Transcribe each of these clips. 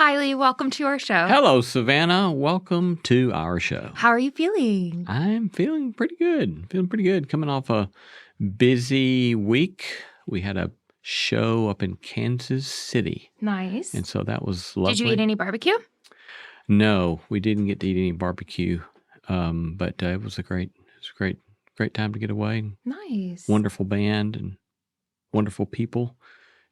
Hi, Lee. Welcome to our show. Hello, Savannah. Welcome to our show. How are you feeling? I'm feeling pretty good. Coming off a busy week. We had a show up in Kansas City. Nice. And so that was lovely. Did you eat any barbecue? No, we didn't get to eat any barbecue. But it was a great time to get away. Nice. Wonderful band and wonderful people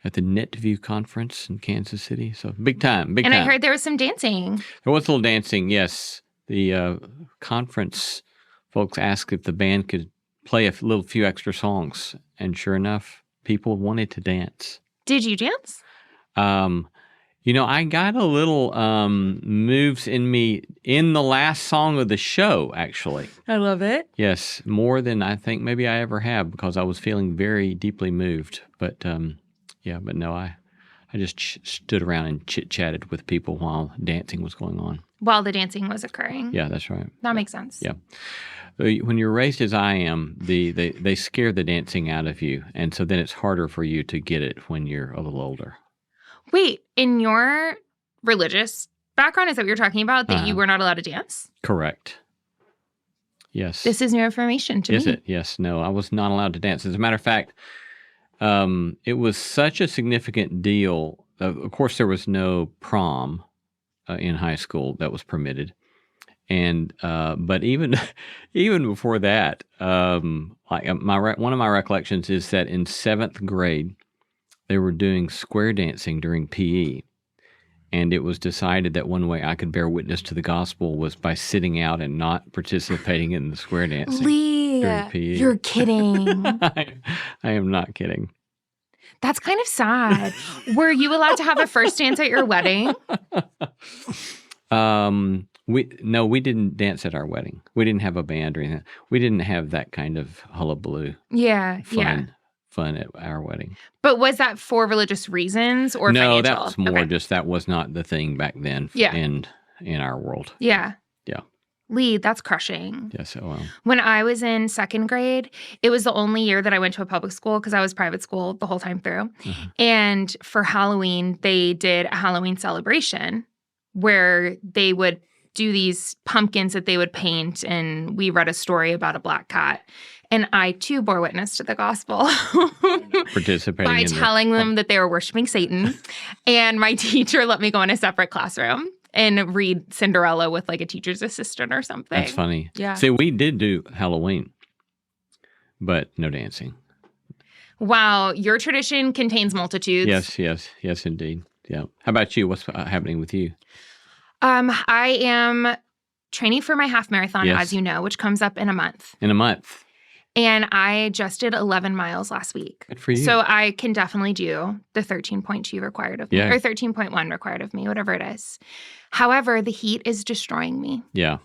at the NetView conference in Kansas City. So big time. And I heard there was some dancing. There was a little dancing, yes. The conference folks asked if the band could play a few extra songs. And sure enough, people wanted to dance. Did you dance? I got a little moves in me in the last song of the show, actually. I love it. Yes, more than I think maybe I ever have, because I was feeling very deeply moved. But no, I just stood around and chit-chatted with people while dancing was going on. While the dancing was occurring. Yeah, that's right. That makes sense. Yeah. When you're raised as I am, they scare the dancing out of you, and so then it's harder for you to get it when you're a little older. Wait, in your religious background, is that what you're talking about, that you were not allowed to dance? Correct. Yes. This is new information to me. Is it? Yes. No, I was not allowed to dance. As a matter of fact, it was such a significant deal. Of course, there was no prom in high school that was permitted. And but even before that, one of my recollections is that in 7th grade, they were doing square dancing during PE, and it was decided that one way I could bear witness to the gospel was by sitting out and not participating in the square dancing during PE. You're kidding. I am not kidding. That's kind of sad. Were you allowed to have a first dance at your wedding? We didn't dance at our wedding. We didn't have a band or anything. We didn't have that kind of hullabaloo. Fun at our wedding. But was that for religious reasons or financial? No, that was more just that was not the thing back then in our world. Yeah. Yeah. Lee, that's crushing. Yes, well. When I was in 2nd grade, it was the only year that I went to a public school because I was private school the whole time through. Mm-hmm. And for Halloween, they did a Halloween celebration where they would do these pumpkins that they would paint, and we read a story about a black cat. And I, too, bore witness to the gospel participating by telling them that they were worshiping Satan. And my teacher let me go in a separate classroom and read Cinderella with like a teacher's assistant or something. That's funny. Yeah. See, we did do Halloween, but no dancing. Wow. Your tradition contains multitudes. Yes, indeed. Yeah. How about you? What's happening with you? I am training for my half marathon, as you know, which comes up in a month. And I just did 11 miles last week. Good for you. So I can definitely do the 13.2 required of me, or 13.1 required of me, whatever it is. However, the heat is destroying me. Yeah.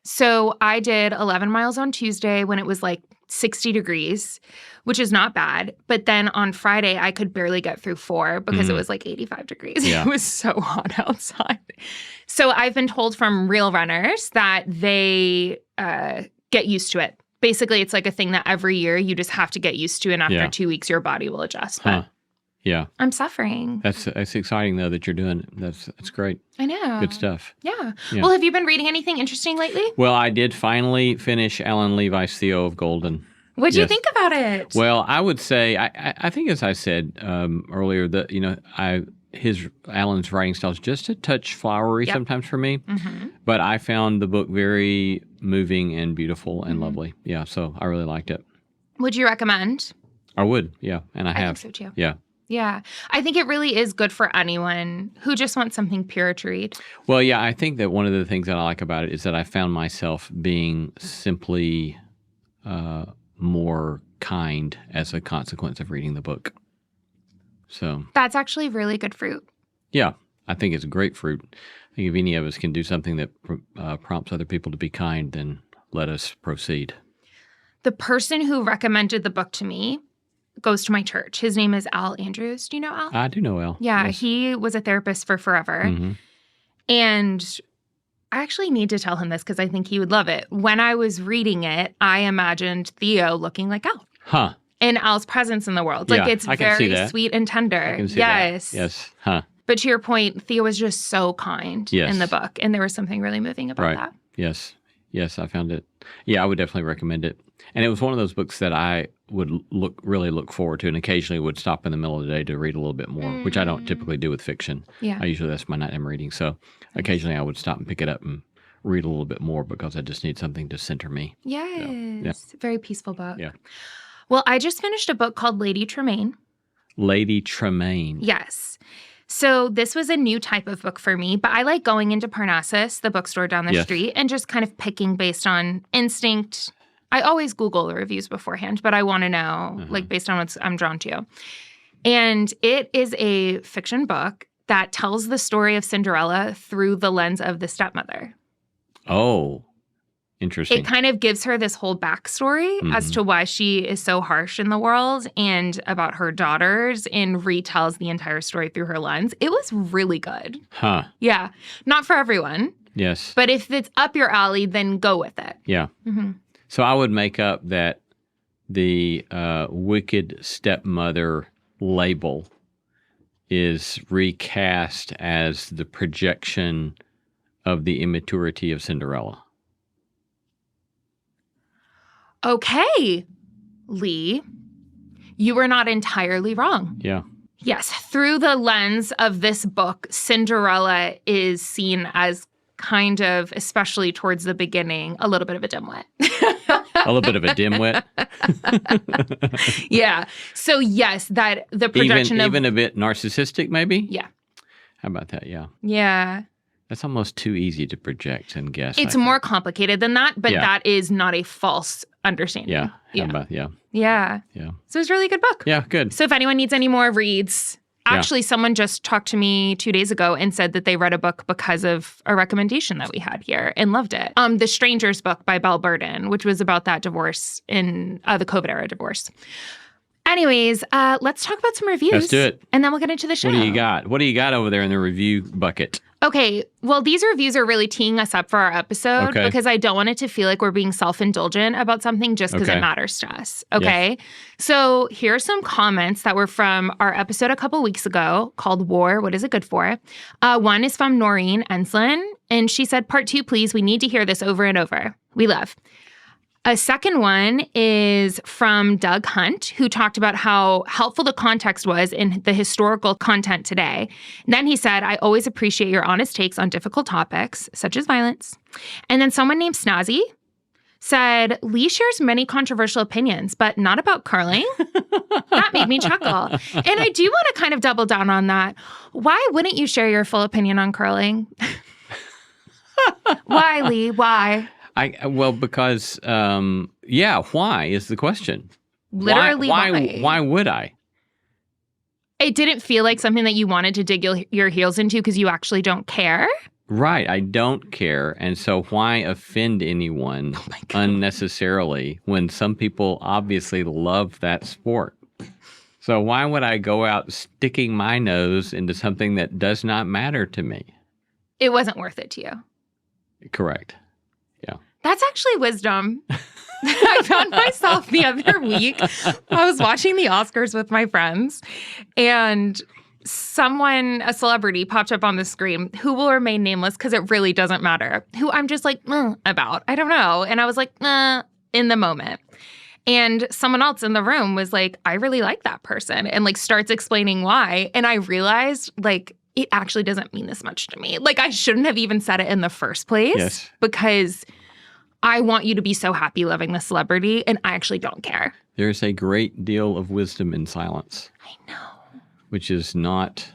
So I did 11 miles on Tuesday when it was like 60 degrees, which is not bad. But then on Friday, I could barely get through 4 because it was like 85 degrees. Yeah. It was so hot outside. So I've been told from real runners that they get used to it. Basically, it's like a thing that every year you just have to get used to, and after 2 weeks, your body will adjust. But yeah, I'm suffering. That's exciting, though, that you're doing. That's great. I know. Good stuff. Yeah. Well, have you been reading anything interesting lately? Well, I did finally finish Alan Levi's Theo of Golden. What do you think about it? Well, I would say I think, as I said earlier, that Alan's writing style is just a touch flowery sometimes for me, but I found the book very moving and beautiful and lovely. Yeah, so I really liked it. Would you recommend? I would, yeah, and I have. I think so too. Yeah. Yeah, I think it really is good for anyone who just wants something pure to read. Well, yeah, I think that one of the things that I like about it is that I found myself being simply more kind as a consequence of reading the book. So that's actually really good fruit. Yeah, I think it's great fruit. I think if any of us can do something that prompts other people to be kind, then let us proceed. The person who recommended the book to me goes to my church. His name is Al Andrews. Do you know Al? I do know Al. Yeah, yes. He was a therapist for forever. Mm-hmm. And I actually need to tell him this because I think he would love it. When I was reading it, I imagined Theo looking like Al. Huh. And Al's presence in the world. Like, it's very sweet and tender. I can see yes. that. Yes. Huh. But to your point, Thea was just so kind in the book. And there was something really moving about that. Yes. Yes, I found it. Yeah, I would definitely recommend it. And it was one of those books that I would really look forward to, and occasionally would stop in the middle of the day to read a little bit more, which I don't typically do with fiction. Yeah. That's my nighttime reading. So occasionally I would stop and pick it up and read a little bit more because I just need something to center me. Yes. So, Very peaceful book. Yeah. Well, I just finished a book called Lady Tremaine. Lady Tremaine. Yes. So this was a new type of book for me, but I like going into Parnassus, the bookstore down the street, and just kind of picking based on instinct. I always Google the reviews beforehand, but I want to know, like, based on what I'm drawn to. And it is a fiction book that tells the story of Cinderella through the lens of the stepmother. Oh, interesting. It kind of gives her this whole backstory as to why she is so harsh in the world and about her daughters, and retells the entire story through her lens. It was really good. Huh. Yeah. Not for everyone. Yes. But if it's up your alley, then go with it. Yeah. Mm-hmm. So I would make up that the wicked stepmother label is recast as the projection of the immaturity of Cinderella. Okay, Lee, you were not entirely wrong. Yeah. Yes, through the lens of this book, Cinderella is seen as kind of, especially towards the beginning, a little bit of a dimwit. A little bit of a dimwit. Yeah. So yes, that the projection even a bit narcissistic, maybe? Yeah. How about that? Yeah. Yeah. That's almost too easy to project and guess. It's more complicated than that, but that is not a false understanding. Yeah. Yeah. Yeah. So it's a really good book. Yeah, good. So if anyone needs any more reads, actually someone just talked to me 2 days ago and said that they read a book because of a recommendation that we had here and loved it. The Strangers book by Belle Burden, which was about that divorce in the COVID era divorce. Anyways, let's talk about some reviews. Let's do it. And then we'll get into the show. What do you got? What do you got over there in the review bucket? Okay, well, these reviews are really teeing us up for our episode because I don't want it to feel like we're being self-indulgent about something just because it matters to us, okay? Yes. So here are some comments that were from our episode a couple weeks ago called War, What Is It Good For? One is from Noreen Enslin, and she said, Part 2, please. We need to hear this over and over. We love. A second one is from Doug Hunt, who talked about how helpful the context was in the historical content today. And then he said, I always appreciate your honest takes on difficult topics, such as violence. And then someone named Snazzy said, Lee shares many controversial opinions, but not about curling. That made me chuckle. And I do want to kind of double down on that. Why wouldn't you share your full opinion on curling? Why, Lee? Why? Because, why is the question? Literally, why? Why would I? It didn't feel like something that you wanted to dig your heels into because you actually don't care? Right, I don't care. And so why offend anyone unnecessarily when some people obviously love that sport? So why would I go out sticking my nose into something that does not matter to me? It wasn't worth it to you. Correct. Yeah. That's actually wisdom. I found myself the other week. I was watching the Oscars with my friends, and a celebrity popped up on the screen who will remain nameless because it really doesn't matter, who I'm just like, about. I don't know. And I was like, in the moment. And someone else in the room was like, I really like that person, and like starts explaining why. And I realized like, it actually doesn't mean this much to me. Like I shouldn't have even said it in the first place because I want you to be so happy loving the celebrity, and I actually don't care. There's a great deal of wisdom in silence. I know. Which is not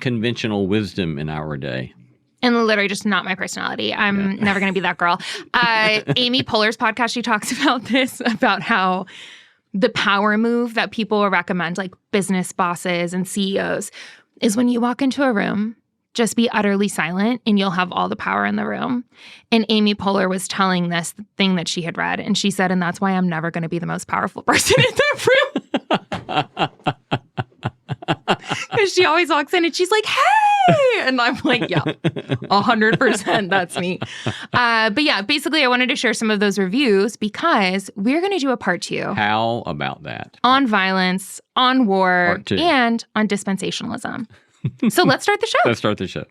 conventional wisdom in our day. And literally just not my personality. I'm never going to be that girl. Amy Poehler's podcast, she talks about this, about how the power move that people will recommend, like business bosses and CEOs, is when you walk into a room, just be utterly silent and you'll have all the power in the room. And Amy Poehler was telling this thing that she had read, and she said, and that's why I'm never going to be the most powerful person in the room. Because she always walks in and she's like, hey, And I'm like, yeah, 100%, that's me. But yeah, basically I wanted to share some of those reviews because we're going to do a part 2. How about that? On violence, on war, Part 2. and on dispensationalism. So let's start the show. Let's start the show.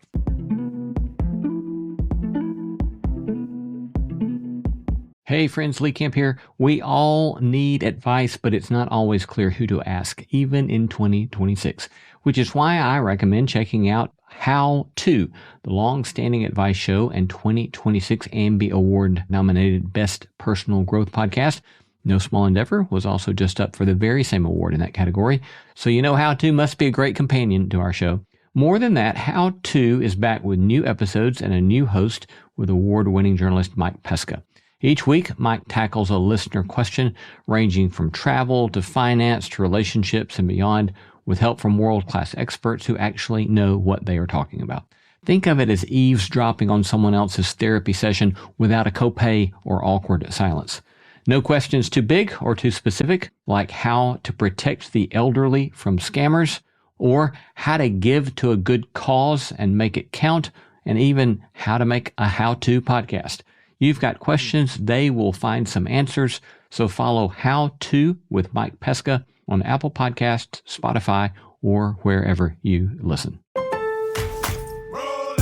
Hey friends, Lee Camp here. We all need advice, but it's not always clear who to ask, even in 2026, which is why I recommend checking out How To, the long-standing advice show and 2026 AMBI Award-nominated Best Personal Growth Podcast. No Small Endeavor was also just up for the very same award in that category, so you know How To must be a great companion to our show. More than that, How To is back with new episodes and a new host with award-winning journalist Mike Pesca. Each week, Mike tackles a listener question ranging from travel to finance to relationships and beyond with help from world-class experts who actually know what they are talking about. Think of it as eavesdropping on someone else's therapy session without a copay or awkward silence. No questions too big or too specific, like how to protect the elderly from scammers, or how to give to a good cause and make it count, and even how to make a how-to podcast. You've got questions, they will find some answers. So follow How To with Mike Pesca on Apple Podcasts, Spotify, or wherever you listen.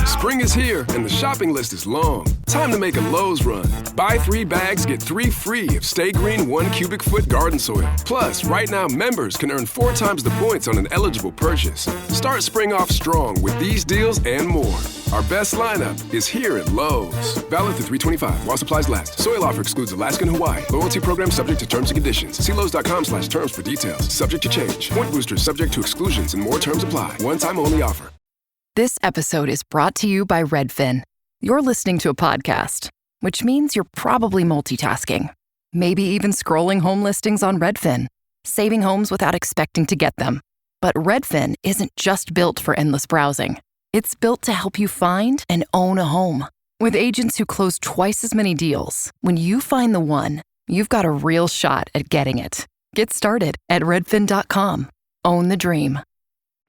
Spring is here and the shopping list is long. Time to make a Lowe's run. Buy 3 bags, get 3 free of Stay Green 1 cubic foot garden soil. Plus, right now members can earn 4 times the points on an eligible purchase. Start spring off strong with these deals and more. Our best lineup is here at Lowe's. Valid through 3/25 while supplies last. Soil offer excludes Alaska and Hawaii. Loyalty program subject to terms and conditions. See Lowe's.com/terms for details. Subject to change. Point boosters subject to exclusions and more terms apply. One time only offer. This episode is brought to you by Redfin. You're listening to a podcast, which means you're probably multitasking. Maybe even scrolling home listings on Redfin, saving homes without expecting to get them. But Redfin isn't just built for endless browsing. It's built to help you find and own a home. With agents who close twice as many deals, when you find the one, you've got a real shot at getting it. Get started at redfin.com. Own the dream.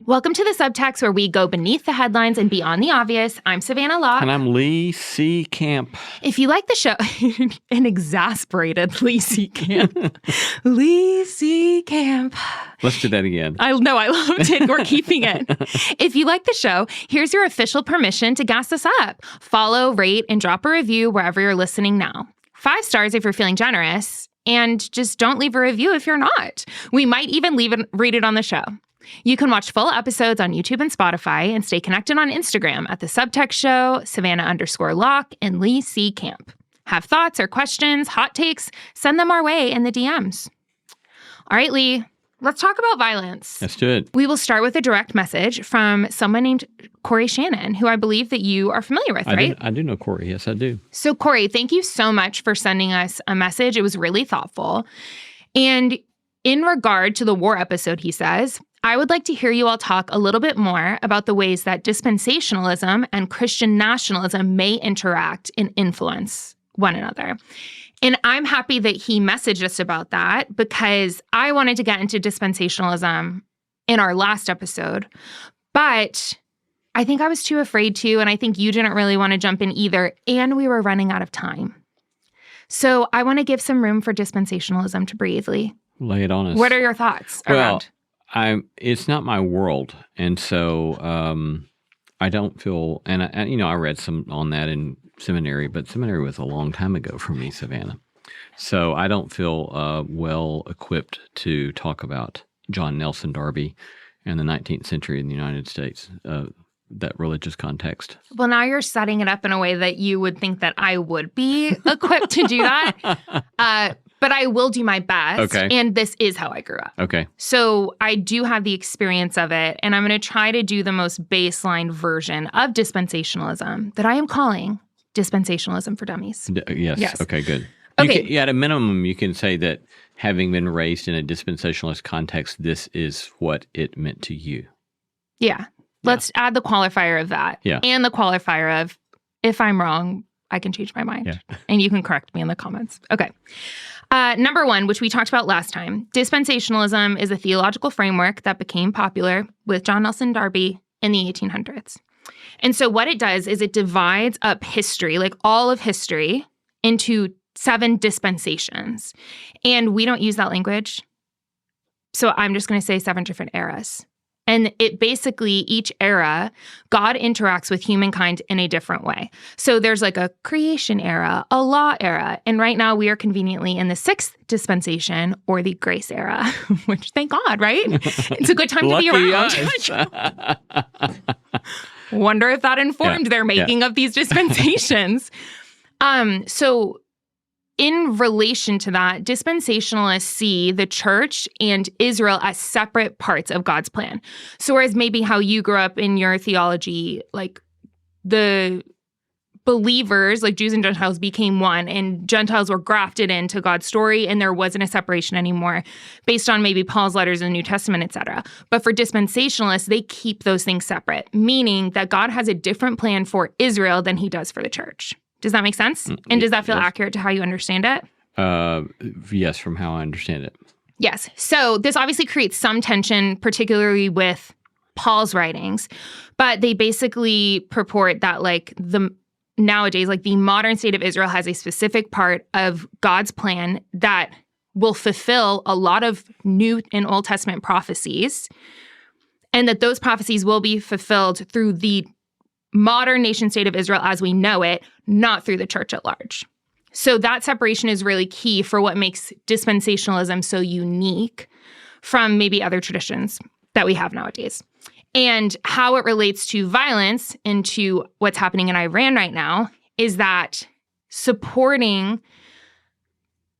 Welcome to the Subtext, where we go beneath the headlines and beyond the obvious. I'm Savannah Locke. And I'm Lee C. Camp. If you like the show, an exasperated Lee C. Camp. Lee C. Camp. Let's do that again. I loved it. We're keeping it. If you like the show, here's your official permission to gas us up. Follow, rate, and drop a review wherever you're listening now. 5 stars if you're feeling generous, and just don't leave a review if you're not. We might even read it on the show. You can watch full episodes on YouTube and Spotify and stay connected on Instagram at The Subtext Show, Savannah_Locke, and Lee C. Camp. Have thoughts or questions, hot takes, send them our way in the DMs. All right, Lee, let's talk about violence. Let's do it. We will start with a direct message from someone named Corey Shannon, who I believe that you are familiar with, right? I do know Corey. Yes, I do. So, Corey, thank you so much for sending us a message. It was really thoughtful. And in regard to the war episode, he says, I would like to hear you all talk a little bit more about the ways that dispensationalism and Christian nationalism may interact and influence one another. And I'm happy that he messaged us about that because I wanted to get into dispensationalism in our last episode, but I think I was too afraid to, and I think you didn't really want to jump in either, and we were running out of time. So I want to give some room for dispensationalism to breathe, Lee. Lay it on us. What are your thoughts around? It's not my world, and so I don't feel. And I read some on that in seminary, but seminary was a long time ago for me, Savannah. So I don't feel well equipped to talk about John Nelson Darby and the 19th century in the United States, that religious context. Well, now you're setting it up in a way that you would think that I would be equipped to do that. But I will do my best. Okay. And this is how I grew up. Okay. So I do have the experience of it, and I'm going to try to do the most baseline version of dispensationalism that I am calling dispensationalism for dummies. Yes. Okay, good. Okay. At a minimum, you can say that having been raised in a dispensationalist context, this is what it meant to you. Yeah. Let's add the qualifier of that. Yeah. And the qualifier of, if I'm wrong, I can change my mind. Yeah. And you can correct me in the comments. Okay. Number 1, which we talked about last time, dispensationalism is a theological framework that became popular with John Nelson Darby in the 1800s. And so what it does is it divides up history, like all of history, into 7 dispensations. And we don't use that language. So I'm just going to say 7 different eras. And it basically, each era, God interacts with humankind in a different way. So there's like a creation era, a law era. And right now we are conveniently in the 6th dispensation, or the grace era, which thank God, right? It's a good time to be around. Wonder if that informed their making of these dispensations. So in relation to that, dispensationalists see the church and Israel as separate parts of God's plan. So whereas maybe how you grew up in your theology, like the believers, like Jews and Gentiles, became one, and Gentiles were grafted into God's story, and there wasn't a separation anymore based on maybe Paul's letters in the New Testament, etc. But for dispensationalists, they keep those things separate, meaning that God has a different plan for Israel than he does for the church. Does that make sense? And does that feel accurate to how you understand it? Yes, from how I understand it. Yes. So this obviously creates some tension, particularly with Paul's writings, but they basically purport that nowadays, the modern state of Israel has a specific part of God's plan that will fulfill a lot of New and Old Testament prophecies, and that those prophecies will be fulfilled through the modern nation state of Israel as we know it, not through the church at large. So that separation is really key for what makes dispensationalism so unique from maybe other traditions that we have nowadays. And how it relates to violence and to what's happening in Iran right now is that supporting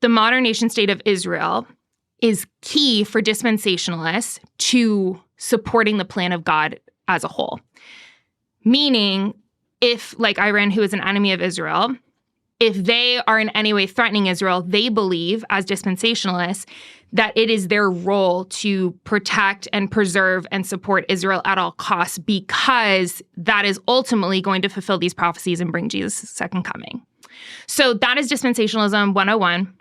the modern nation state of Israel is key for dispensationalists to supporting the plan of God as a whole. Meaning, if, like Iran, who is an enemy of Israel, if they are in any way threatening Israel, they believe, as dispensationalists, that it is their role to protect and preserve and support Israel at all costs, because that is ultimately going to fulfill these prophecies and bring Jesus' second coming. So that is dispensationalism 101.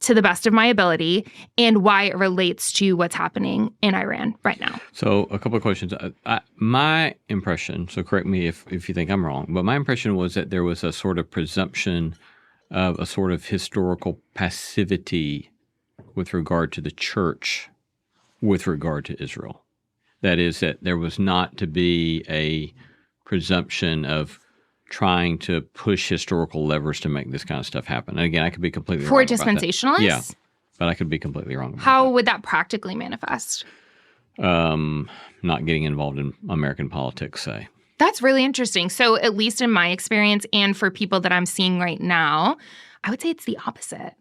To the best of my ability, and why it relates to what's happening in Iran right now. So a couple of questions. My impression, so correct me if you think I'm wrong, but my impression was that there was a sort of presumption of a sort of historical passivity with regard to the church with regard to Israel. That is, that there was not to be a presumption of trying to push historical levers to make this kind of stuff happen. And again, I could be completely wrong about that. For dispensationalists? Yeah, but I could be completely wrong about How that. would that practically manifest? Not getting involved in American politics, say. That's really interesting. So at least in my experience, and for people that I'm seeing right now, I would say it's the opposite.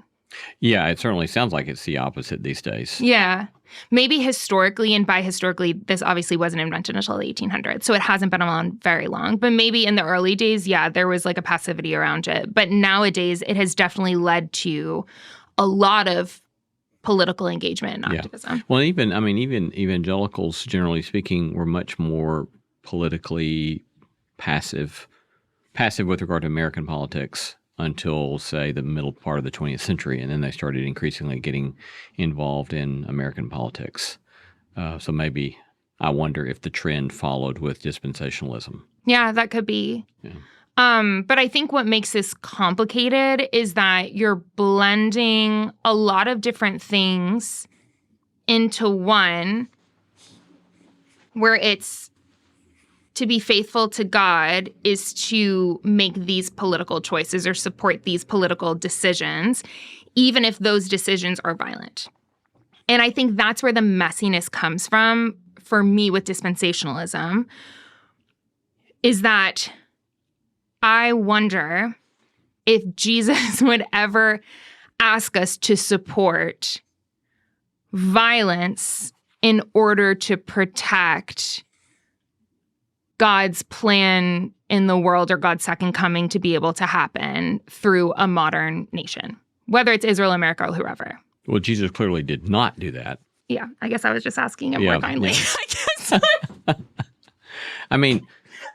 Yeah, it certainly sounds like it's the opposite these days. Yeah. Maybe historically, and by historically, this obviously wasn't invented until the 1800s, so it hasn't been around very long. But maybe in the early days, yeah, there was like a passivity around it. But nowadays, it has definitely led to a lot of political engagement and activism. Yeah. Well, even evangelicals, generally speaking, were much more politically passive with regard to American politics until, say, the middle part of the 20th century. And then they started increasingly getting involved in American politics. So maybe I wonder if the trend followed with dispensationalism. Yeah, that could be. Yeah. But I think what makes this complicated is that you're blending a lot of different things into one, where it's to be faithful to God is to make these political choices or support these political decisions, even if those decisions are violent. And I think that's where the messiness comes from for me with dispensationalism, is that I wonder if Jesus would ever ask us to support violence in order to protect God's plan in the world, or God's second coming to be able to happen through a modern nation, whether it's Israel, America, or whoever. Well, Jesus clearly did not do that. Yeah, I guess I was just asking it more kindly. Yeah. I guess. I mean,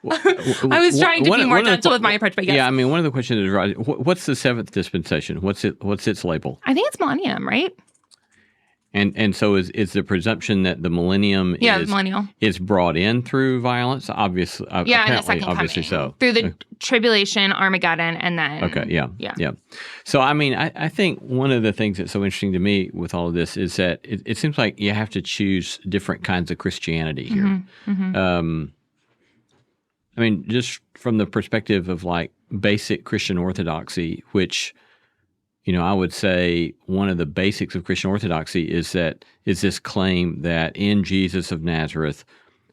I was trying to be more gentle with my approach, but yes. Yeah, I mean, one of the questions is, what's the 7th dispensation? What's its label? I think it's millennium, right? And so is the presumption that the millennium millennial is brought in through violence? Obviously, and the second obviously coming. so. Through the tribulation, Armageddon, and then... Okay, yeah. So, I mean, I think one of the things that's so interesting to me with all of this is that it seems like you have to choose different kinds of Christianity here. I mean, just from the perspective of like basic Christian orthodoxy, which... I would say one of the basics of Christian orthodoxy is this claim that in Jesus of Nazareth,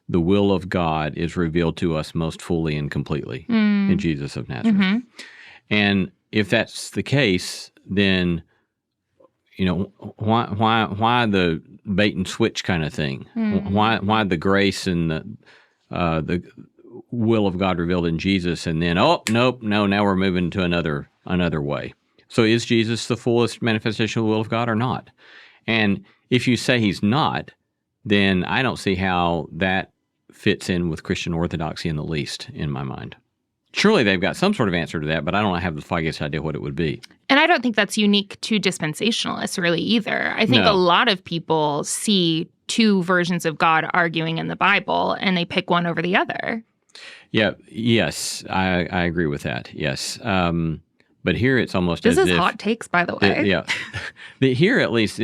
the will of God is revealed to us most fully and completely in Jesus of Nazareth. And if that's the case, then why the bait and switch kind of thing? Why the grace and the will of God revealed in Jesus, and then now we're moving to another way. So is Jesus the fullest manifestation of the will of God or not? And if you say he's not, then I don't see how that fits in with Christian orthodoxy in the least, in my mind. Surely they've got some sort of answer to that, but I don't have the foggiest idea what it would be. And I don't think that's unique to dispensationalists really either. I think a lot of people see two versions of God arguing in the Bible, and they pick one over the other. Yes, I agree with that, yes. But here it's almost as if... This is hot takes, by the way. Here, at least,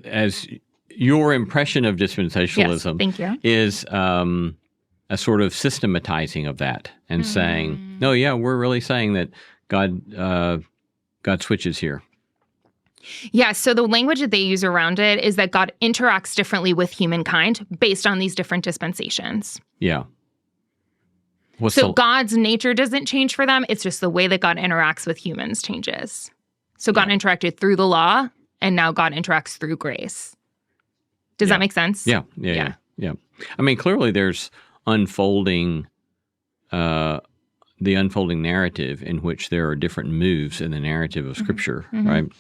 as your impression of dispensationalism is a sort of systematizing of that and saying, no, we're really saying that God switches here. Yeah, so the language that they use around it is that God interacts differently with humankind based on these different dispensations. Yeah. God's nature doesn't change for them. It's just the way that God interacts with humans changes. So God interacted through the law, and now God interacts through grace. Does that make sense? Yeah. I mean, clearly there's the unfolding narrative in which there are different moves in the narrative of Scripture, right?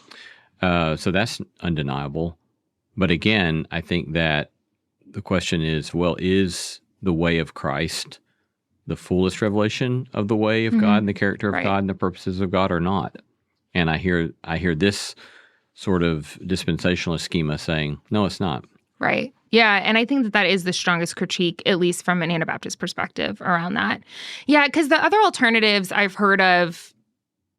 So that's undeniable. But again, I think that the question is, is the way of Christ the fullest revelation of the way of God and the character of God and the purposes of God or not? And I hear this sort of dispensationalist schema saying, no, it's not. Right. Yeah, and I think that is the strongest critique, at least from an Anabaptist perspective around that. Yeah, because the other alternatives I've heard of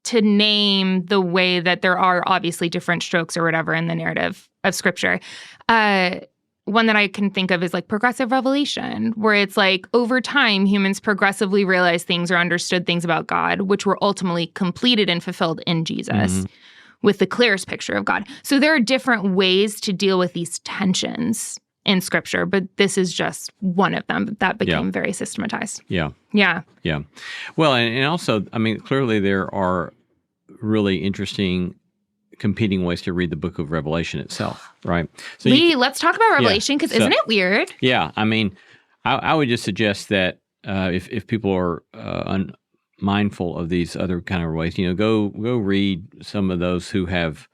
to name the way that there are obviously different strokes or whatever in the narrative of Scripture, one that I can think of is like progressive revelation, where it's like over time, humans progressively realize things or understood things about God, which were ultimately completed and fulfilled in Jesus with the clearest picture of God. So there are different ways to deal with these tensions in Scripture, but this is just one of them that became very systematized. Yeah. Well, and also, I mean, clearly there are really interesting competing ways to read the book of Revelation itself, right? So Lee, let's talk about Revelation, because isn't it weird? Yeah, I mean, I would just suggest that if people are mindful of these other kind of ways, go read some of those who have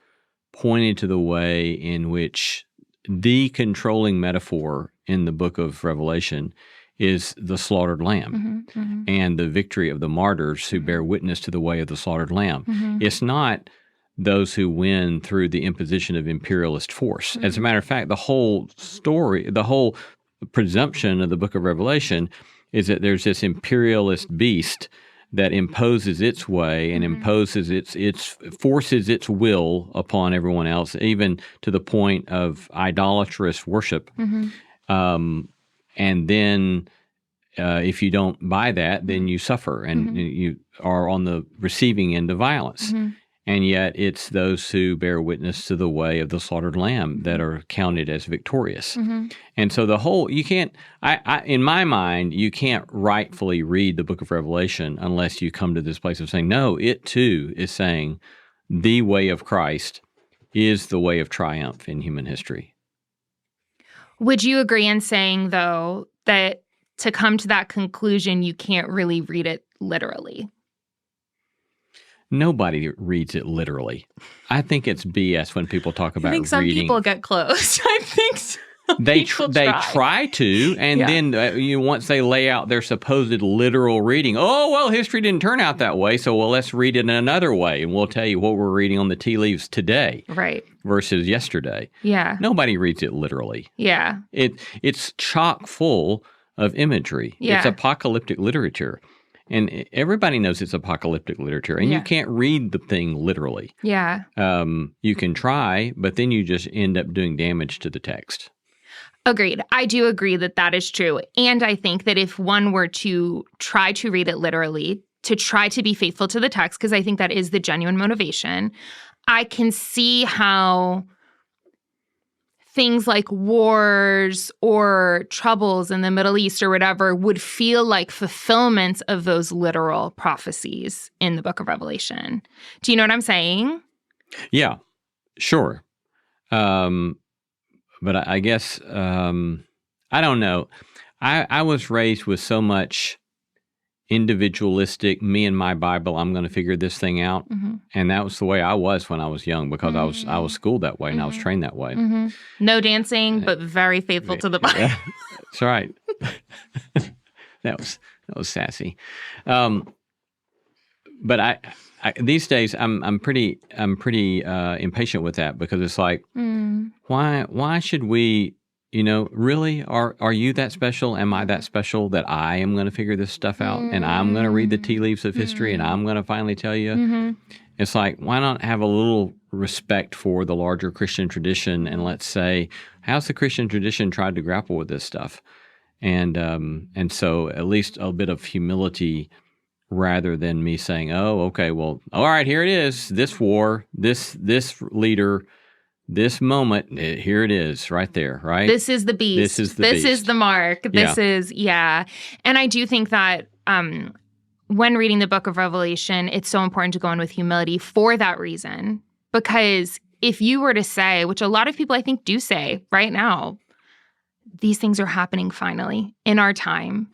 pointed to the way in which the controlling metaphor in the book of Revelation is the slaughtered lamb and the victory of the martyrs who bear witness to the way of the slaughtered lamb. It's not those who win through the imposition of imperialist force. As a matter of fact, the whole story, the whole presumption of the book of Revelation is that there's this imperialist beast that imposes its way and imposes its forces its will upon everyone else, even to the point of idolatrous worship. And then if you don't buy that, then you suffer and you are on the receiving end of violence. And yet it's those who bear witness to the way of the slaughtered lamb that are counted as victorious. And so the whole, you can't, in my mind, you can't rightfully read the book of Revelation unless you come to this place of saying, no, it too is saying the way of Christ is the way of triumph in human history. Would you agree in saying, though, that to come to that conclusion, you can't really read it literally? Nobody reads it literally. I think it's BS when people talk about reading. I think some people get close. I think so. They People try to, and then once they lay out their supposed literal reading, oh, well, history didn't turn out that way, so let's read it in another way, and we'll tell you what we're reading on the tea leaves today versus yesterday. Yeah. Nobody reads it literally. Yeah. It's chock full of imagery. Yeah. It's apocalyptic literature. And everybody knows it's apocalyptic literature, and you can't read the thing literally. Yeah. You can try, but then you just end up doing damage to the text. Agreed. I do agree that that is true. And I think that if one were to try to read it literally, to try to be faithful to the text, because I think that is the genuine motivation, I can see how things like wars or troubles in the Middle East or whatever would feel like fulfillments of those literal prophecies in the book of Revelation. Do you know what I'm saying? Yeah, sure. But I guess, I don't know. I was raised with so much individualistic, me and my Bible, I'm going to figure this thing out. Mm-hmm. And that was the way I was when I was young, because I was schooled that way and I was trained that way. Mm-hmm. No dancing, but very faithful to the Bible. Yeah, that's right. That was sassy. But I these days I'm pretty impatient with that, because it's like, why should we, really, are you that special? Am I that special that I am going to figure this stuff out and I'm going to read the tea leaves of history and I'm going to finally tell you? Mm-hmm. It's like, why not have a little respect for the larger Christian tradition, and let's say, how's the Christian tradition tried to grapple with this stuff? And so at least a bit of humility, rather than me saying, oh, okay, well, all right, here it is, this war, this leader, this moment, here it is right there, right? This is the beast. This is the beast. Is the mark. This is, And I do think that when reading the book of Revelation, it's so important to go in with humility for that reason. Because if you were to say, which a lot of people I think do say right now, these things are happening finally in our time,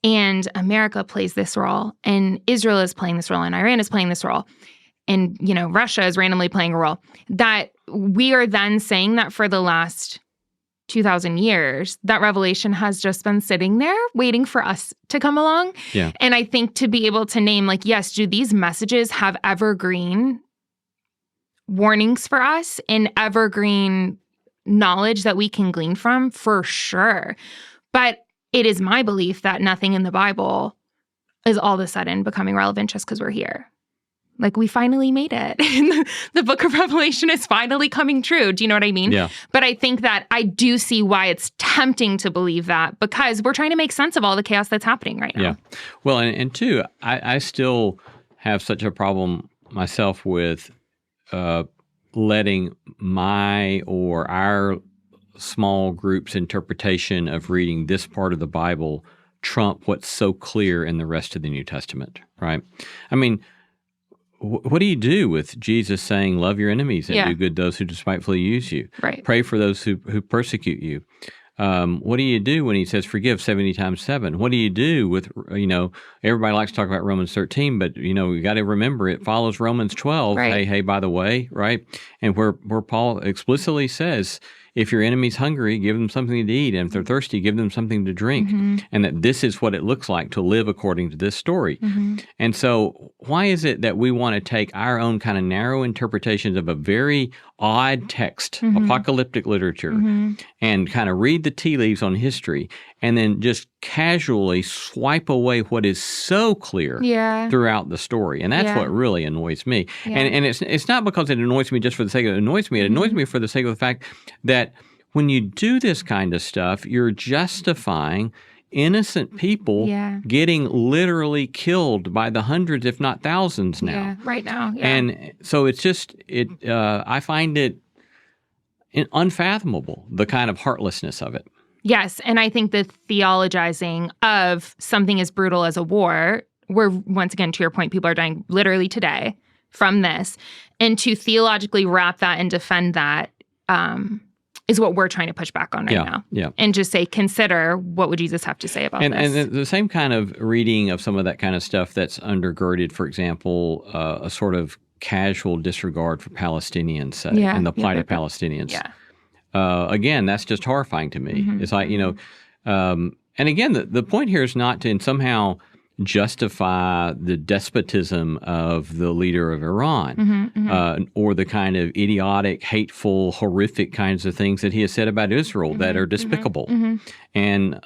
and America plays this role, and Israel is playing this role, and Iran is playing this role, and, Russia is randomly playing a role, that we are then saying that for the last 2,000 years, that Revelation has just been sitting there waiting for us to come along. Yeah. And I think to be able to name, yes, do these messages have evergreen warnings for us and evergreen knowledge that we can glean from? For sure. But it is my belief that nothing in the Bible is all of a sudden becoming relevant just because we're here. We finally made it. The book of Revelation is finally coming true. Do you know what I mean? Yeah. But I think that I do see why it's tempting to believe that, because we're trying to make sense of all the chaos that's happening right now. Yeah. Well, and two, I still have such a problem myself with letting my or our small group's interpretation of reading this part of the Bible trump what's so clear in the rest of the New Testament, right? I mean, what do you do with Jesus saying, love your enemies and do good to those who despitefully use you? Right. Pray for those who persecute you. What do you do when he says forgive 70 times 7? What do you do with, everybody likes to talk about Romans 13, but, you got to remember it follows Romans 12. Right. Hey, by the way, right? And where Paul explicitly says, if your enemy's hungry, give them something to eat. And if they're thirsty, give them something to drink. Mm-hmm. And that this is what it looks like to live according to this story. Mm-hmm. And so why is it that we want to take our own kind of narrow interpretations of a very odd text, apocalyptic literature, and kind of read the tea leaves on history, and then just casually swipe away what is so clear throughout the story? And that's what really annoys me. Yeah. And it's not because it annoys me just for the sake of it annoys me. It annoys me for the sake of the fact that when you do this kind of stuff, you're justifying innocent people getting literally killed by the hundreds, if not thousands now. Yeah, right now. Yeah. And so it's just, I find it unfathomable, the kind of heartlessness of it. Yes, and I think the theologizing of something as brutal as a war, where, once again, to your point, people are dying literally today from this, and to theologically wrap that and defend that is what we're trying to push back on right now. Yeah. And just say, consider, what would Jesus have to say about this? And the same kind of reading of some of that kind of stuff that's undergirded, for example, a sort of casual disregard for Palestinians and the plight of Palestinians. again, that's just horrifying to me. It's like, and again, the point here is not to somehow justify the despotism of the leader of Iran or the kind of idiotic, hateful, horrific kinds of things that he has said about Israel that are despicable and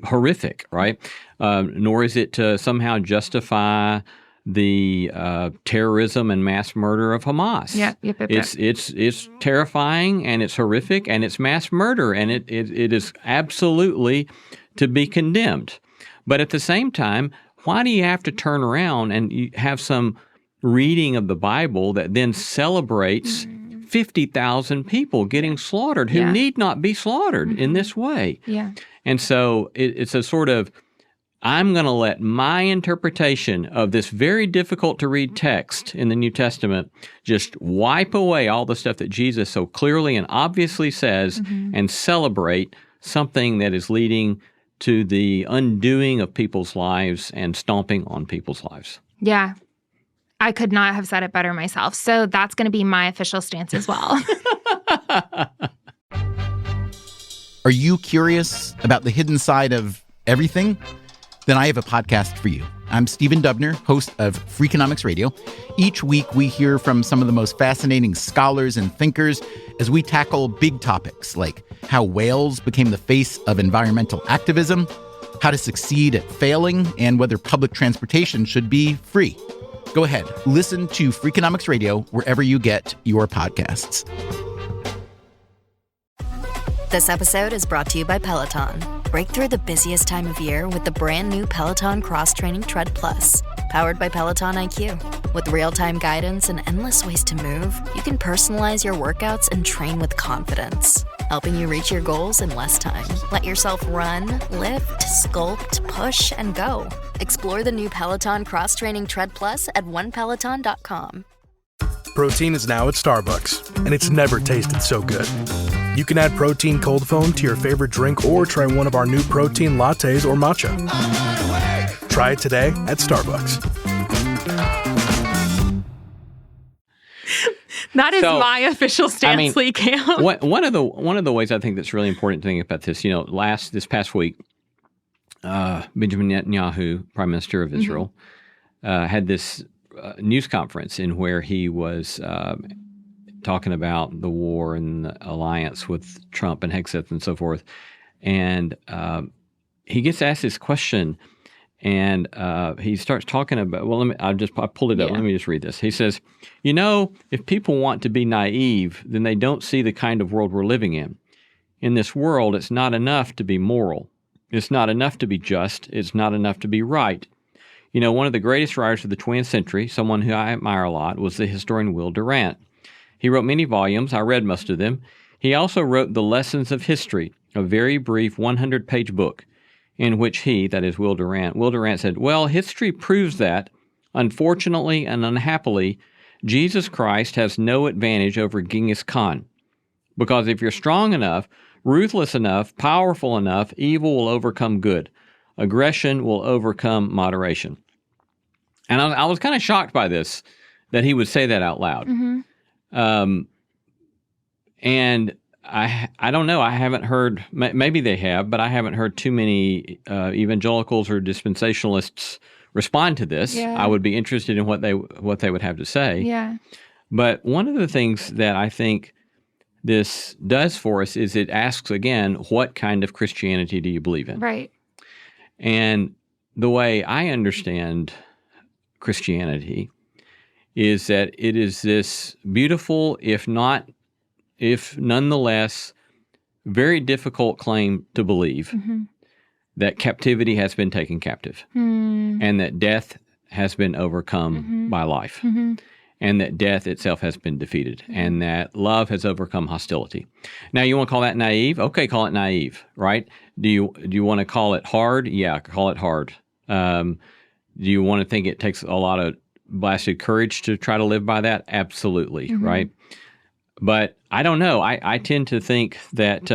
horrific, right? Nor is it to somehow justify the terrorism and mass murder of Hamas. It's terrifying and it's horrific and it's mass murder and it is absolutely to be condemned. But at the same time, why do you have to turn around and you have some reading of the Bible that then celebrates 50,000 people getting slaughtered who need not be slaughtered in this way? And so it's a sort of, I'm going to let my interpretation of this very difficult to read text in the New Testament just wipe away all the stuff that Jesus so clearly and obviously says and celebrate something that is leading to the undoing of people's lives and stomping on people's lives. Yeah. I could not have said it better myself. So that's going to be my official stance as well. Are you curious about the hidden side of everything? Then I have a podcast for you. I'm Stephen Dubner, host of Freakonomics Radio. Each week, we hear from some of the most fascinating scholars and thinkers as we tackle big topics like how whales became the face of environmental activism, how to succeed at failing, and whether public transportation should be free. Go ahead, listen to Freakonomics Radio wherever you get your podcasts. This episode is brought to you by Peloton. Break through the busiest time of year with the brand new Peloton Cross-Training Tread Plus, powered by Peloton IQ. With real-time guidance and endless ways to move, you can personalize your workouts and train with confidence, helping you reach your goals in less time. Let yourself run, lift, sculpt, push, and go. Explore the new Peloton Cross-Training Tread Plus at onepeloton.com. Protein is now at Starbucks, and it's never tasted so good. You can add protein cold foam to your favorite drink or try one of our new protein lattes or matcha. Try it today at Starbucks. That is my official stance, Lee Camp. One of the ways I think that's really important to think about this, this past week, Benjamin Netanyahu, Prime Minister of Israel, had this news conference in where he was talking about the war and the alliance with Trump and Hegseth and so forth. And he gets asked this question, and he starts talking about, I pulled it up. Let me just read this. He says, if people want to be naive, then they don't see the kind of world we're living in. In this world, it's not enough to be moral. It's not enough to be just. It's not enough to be right. One of the greatest writers of the 20th century, someone who I admire a lot, was the historian Will Durant. He wrote many volumes. I read most of them. He also wrote The Lessons of History, a very brief 100-page book in which he, that is Will Durant said, well, history proves that, unfortunately and unhappily, Jesus Christ has no advantage over Genghis Khan. Because if you're strong enough, ruthless enough, powerful enough, evil will overcome good. Aggression will overcome moderation. And I was kind of shocked by this, that he would say that out loud. And I don't know. I haven't heard, maybe they have, but I haven't heard too many evangelicals or dispensationalists respond to this. I would be interested in what they would have to say. But one of the things that I think this does for us is it asks, again, what kind of Christianity do you believe in? Right. And the way I understand Christianity is that it is this beautiful, if nonetheless, very difficult claim to believe that captivity has been taken captive and that death has been overcome by life and that death itself has been defeated and that love has overcome hostility. Now, you want to call that naive? Okay, call it naive, right? Do you want to call it hard? Yeah, call it hard. Do you want to think it takes a lot of blasted courage to try to live by that? Absolutely, right? But I don't know. I tend to think that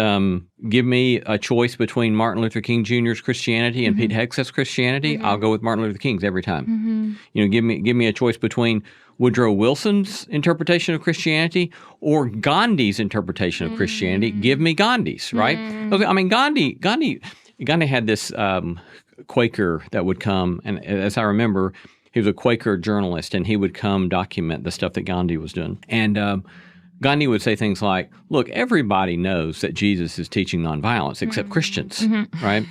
give me a choice between Martin Luther King Jr.'s Christianity and Pete Hegseth's Christianity, I'll go with Martin Luther King's every time. You know, give me a choice between Woodrow Wilson's interpretation of Christianity or Gandhi's interpretation of Christianity. Give me Gandhi's, right? I mean, Gandhi had this Quaker that would come, and as I remember, he was a Quaker journalist, and he would come document the stuff that Gandhi was doing. And Gandhi would say things like, look, everybody knows that Jesus is teaching nonviolence except Christians, right?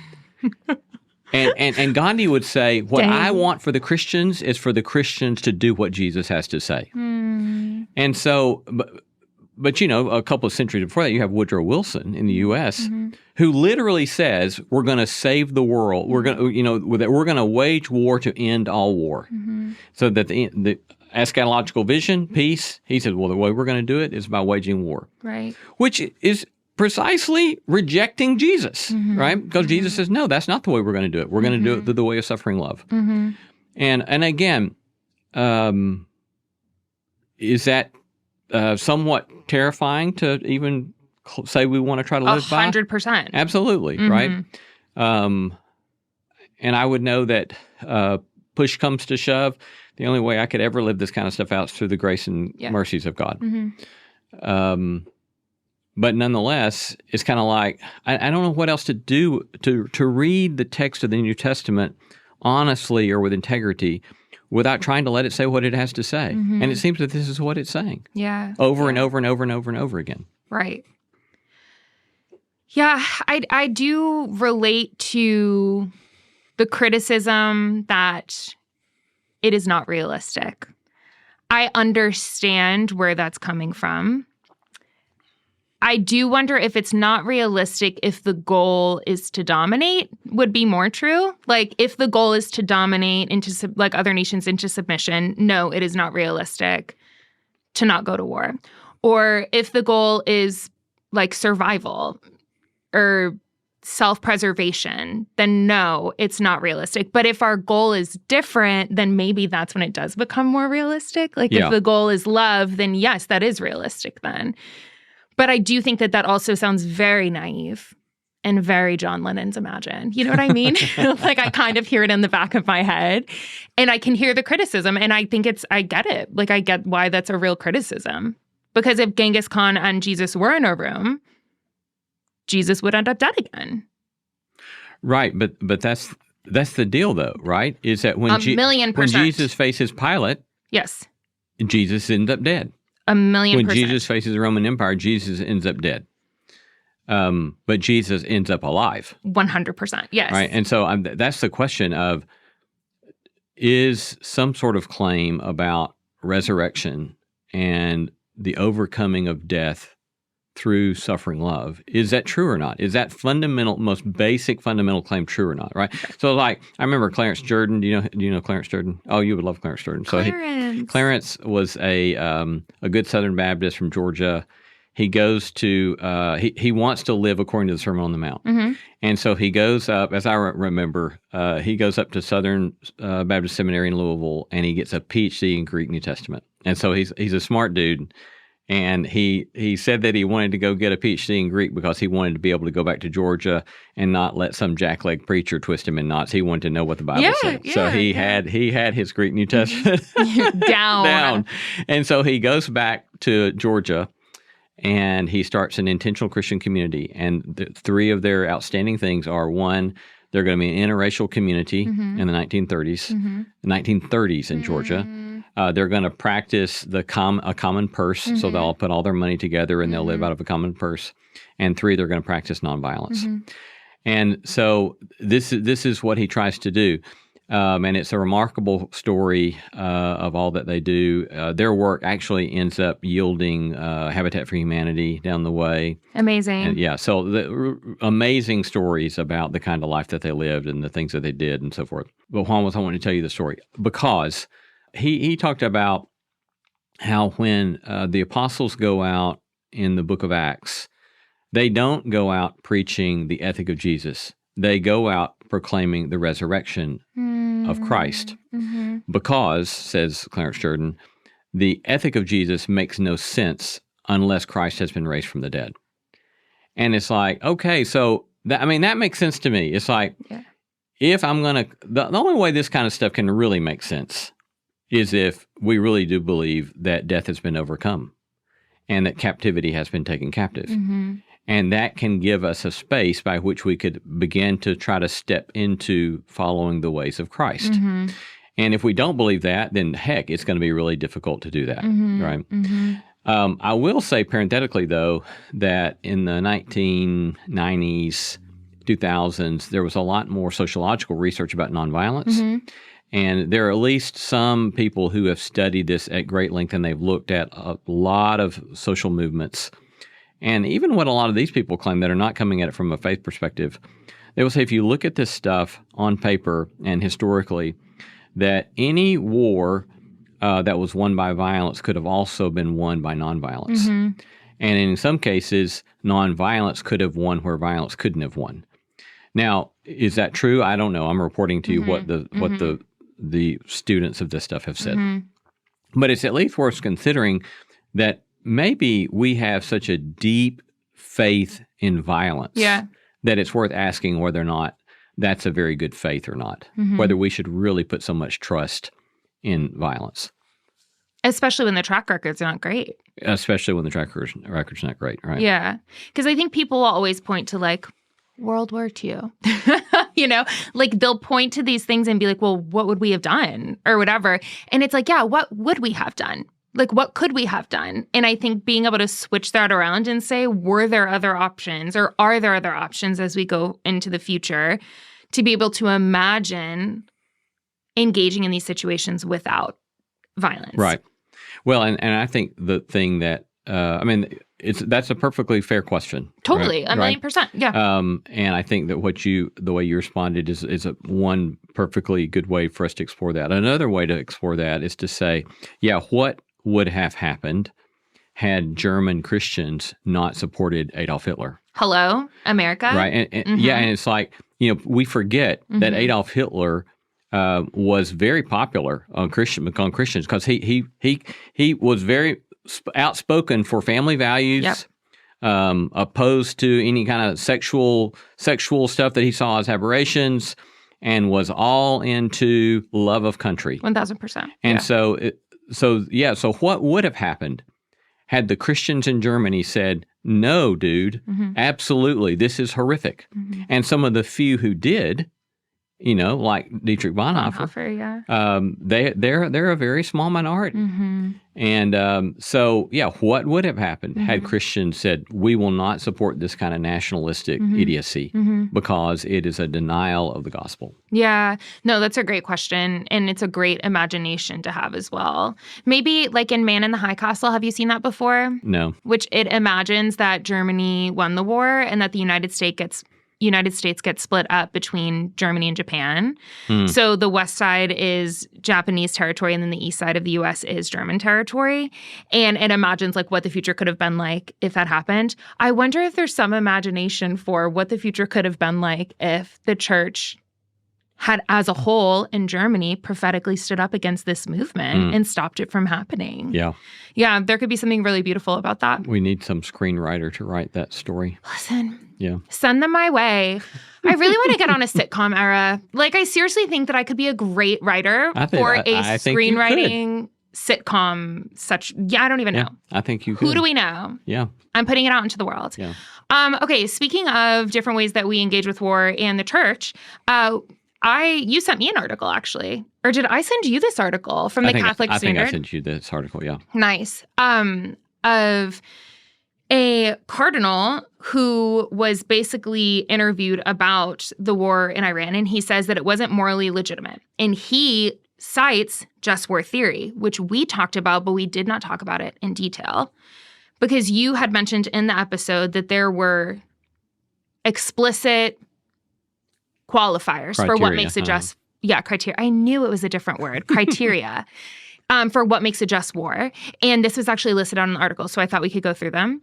And Gandhi would say, what I want for the Christians is for the Christians to do what Jesus has to say. And so, but you know, a couple of centuries before that, you have Woodrow Wilson in the U.S. Who literally says, we're going to save the world. We're going to, you know, we're going to wage war to end all war. So that the eschatological vision, peace, he said, well, the way we're going to do it is by waging war. Right. Which is precisely rejecting Jesus, right? Because Jesus says, no, that's not the way we're going to do it. We're going to do it through the way of suffering love. And again, is that somewhat terrifying to even say we want to try to live by? 100%. Absolutely, right? And I would know that push comes to shove, the only way I could ever live this kind of stuff out is through the grace and mercies of God. But nonetheless, it's kind of like, I don't know what else to do to read the text of the New Testament honestly or with integrity without trying to let it say what it has to say. And it seems that this is what it's saying. Over and over and over and over and over again. Right. Yeah, I do relate to the criticism that it is not realistic. I understand where that's coming from. I do wonder if it's not realistic if the goal is to dominate would be more true. Like if the goal is to dominate into like other nations into submission, no, it is not realistic to not go to war. Or if the goal is like survival or self-preservation, then no, it's not realistic. But if our goal is different, then maybe that's when it does become more realistic. Like if the goal is love, then yes, that is realistic then. But I do think that also sounds very naive and very John Lennon's Imagine. You know what I mean? Like I kind of hear it in the back of my head and I can hear the criticism and I think I get it. Like I get why that's a real criticism. Because if Genghis Khan and Jesus were in a room, Jesus would end up dead again. Right, but that's the deal though, right? Is that when Jesus faces Pilate, yes, Jesus ends up dead. 1,000,000%. When Jesus faces the Roman Empire, Jesus ends up dead. But Jesus ends up alive. 100%, yes. Right, and so that's the question of, is some sort of claim about resurrection and the overcoming of death through suffering love, is that true or not? Is that most basic fundamental claim true or not, right? So like, I remember Clarence Jordan. Do you know Clarence Jordan? Oh, you would love Clarence Jordan. So Clarence was a good Southern Baptist from Georgia. He goes to, he wants to live according to the Sermon on the Mount. And so he goes up, as I remember, he goes up to Southern Baptist Seminary in Louisville, and he gets a PhD in Greek New Testament. And so he's a smart dude. And he said that he wanted to go get a PhD in Greek because he wanted to be able to go back to Georgia and not let some jackleg preacher twist him in knots. He wanted to know what the Bible said. So he had his Greek New Testament down. And so he goes back to Georgia and he starts an intentional Christian community. And the three of their outstanding things are, one, they're going to be an interracial community in the 1930s in Georgia. They're going to practice a common purse, so they'll put all their money together and they'll live out of a common purse. And three, they're going to practice nonviolence. And so this is what he tries to do. And it's a remarkable story of all that they do. Their work actually ends up yielding Habitat for Humanity down the way. Amazing. And so amazing stories about the kind of life that they lived and the things that they did and so forth. But Juan I wanted to tell you the story because he talked about how when the apostles go out in the book of Acts, they don't go out preaching the ethic of Jesus. They go out proclaiming the resurrection of Christ. Because, says Clarence Jordan, the ethic of Jesus makes no sense unless Christ has been raised from the dead. And it's like, okay, so that makes sense to me. It's like, if I'm going to, the only way this kind of stuff can really make sense is if we really do believe that death has been overcome and that captivity has been taken captive. Mm-hmm. And that can give us a space by which we could begin to try to step into following the ways of Christ. Mm-hmm. And if we don't believe that, then heck, it's going to be really difficult to do that, right? Mm-hmm. I will say parenthetically, though, that in the 1990s, 2000s, there was a lot more sociological research about nonviolence. Mm-hmm. And there are at least some people who have studied this at great length, and they've looked at a lot of social movements. And even what a lot of these people claim that are not coming at it from a faith perspective, they will say if you look at this stuff on paper and historically, that any war that was won by violence could have also been won by nonviolence. Mm-hmm. And in some cases, nonviolence could have won where violence couldn't have won. Now, is that true? I don't know. I'm reporting to you what the students of this stuff have said. Mm-hmm. But it's at least worth considering that maybe we have such a deep faith in violence that it's worth asking whether or not that's a very good faith or not, whether we should really put so much trust in violence. Especially when the track record's not great. Especially when the track record's not great, right? Yeah. Because I think people will always point to, like, World War II. You know, like, they'll point to these things and be like, well, what would we have done? Or whatever. And it's like, yeah, what would we have done? Like, what could we have done? And I think being able to switch that around and say, were there other options, or are there other options as we go into the future, to be able to imagine engaging in these situations without violence. Right. Well, and I think the thing that, that's a perfectly fair question. Totally. Right? 1,000,000%. Yeah. And I think that the way you responded is one perfectly good way for us to explore that. Another way to explore that is to say, what would have happened had German Christians not supported Adolf Hitler? Hello, America? Right. And it's like, we forget that Adolf Hitler was very popular on Christians because he was very outspoken for family values, opposed to any kind of sexual stuff that he saw as aberrations, and was all into love of country. 1,000%. And so what would have happened had the Christians in Germany said, no, dude, absolutely, this is horrific. And some of the few who did, like Dietrich Bonhoeffer, they're a very small minority. And what would have happened had Christians said, we will not support this kind of nationalistic idiocy because it is a denial of the gospel? Yeah. No, that's a great question. And it's a great imagination to have as well. Maybe like in Man in the High Castle, have you seen that before? No. Which it imagines that Germany won the war and that the United States gets split up between Germany and Japan. So the west side is Japanese territory, and then the east side of the U.S. is German territory. And it imagines like what the future could have been like if that happened. I wonder if there's some imagination for what the future could have been like if the church had, as a whole in Germany, prophetically stood up against this movement and stopped it from happening. Yeah. Yeah, there could be something really beautiful about that. We need some screenwriter to write that story. Listen. Yeah. Send them my way. I really want to get on a sitcom era. Like, I seriously think that I could be a great writer for a screenwriting sitcom. I don't even know. I think you could. Who do we know? Yeah. I'm putting it out into the world. Yeah. Okay, speaking of different ways that we engage with war and the church, you sent me an article, actually. Or did I send you this article from the Catholic Standard? I think I sent you this article, yeah. Nice. Of a cardinal who was basically interviewed about the war in Iran, and he says that it wasn't morally legitimate. And he cites just war theory, which we talked about, but we did not talk about it in detail. Because you had mentioned in the episode that there were explicit qualifiers for what makes a just criteria. I knew it was a different word. Criteria for what makes a just war. And this was actually listed on an article, so I thought we could go through them.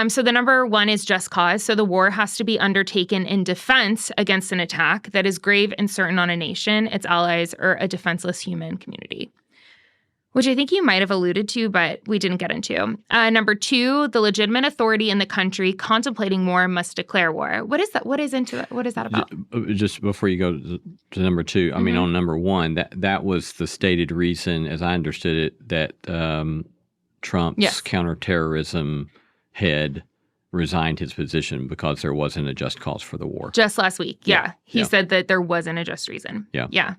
So the number one is just cause. So the war has to be undertaken in defense against an attack that is grave and certain on a nation, its allies, or a defenseless human community. which I think you might have alluded to, but we didn't get into. Number 2, the legitimate authority in the country contemplating war must declare war. What is that? What is into it? What is that about? Just before you go to number 2, I mean, on number 1, that was the stated reason, as I understood it, that Trump's counterterrorism head resigned his position because there wasn't a just cause for the war. Just last week, He said that there wasn't a just reason. Yeah.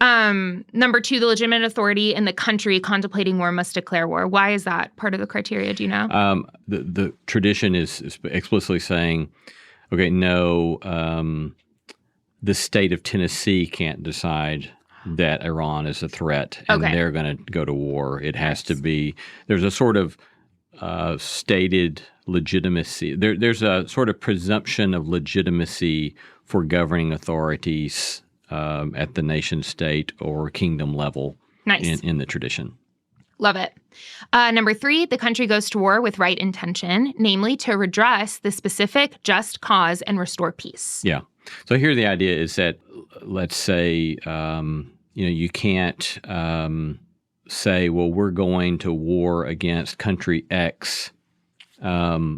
Number 2, the legitimate authority in the country contemplating war must declare war. Why is that part of the criteria? Do you know? The tradition is explicitly saying, okay, no, the state of Tennessee can't decide that Iran is a threat and they're going to go to war. It has to be, there's a sort of stated legitimacy. There's a sort of presumption of legitimacy for governing authorities at the nation state or kingdom level in the tradition. Love it. Number 3, the country goes to war with right intention, namely to redress the specific just cause and restore peace. Yeah. So here the idea is that, let's say, you can't say, well, we're going to war against country X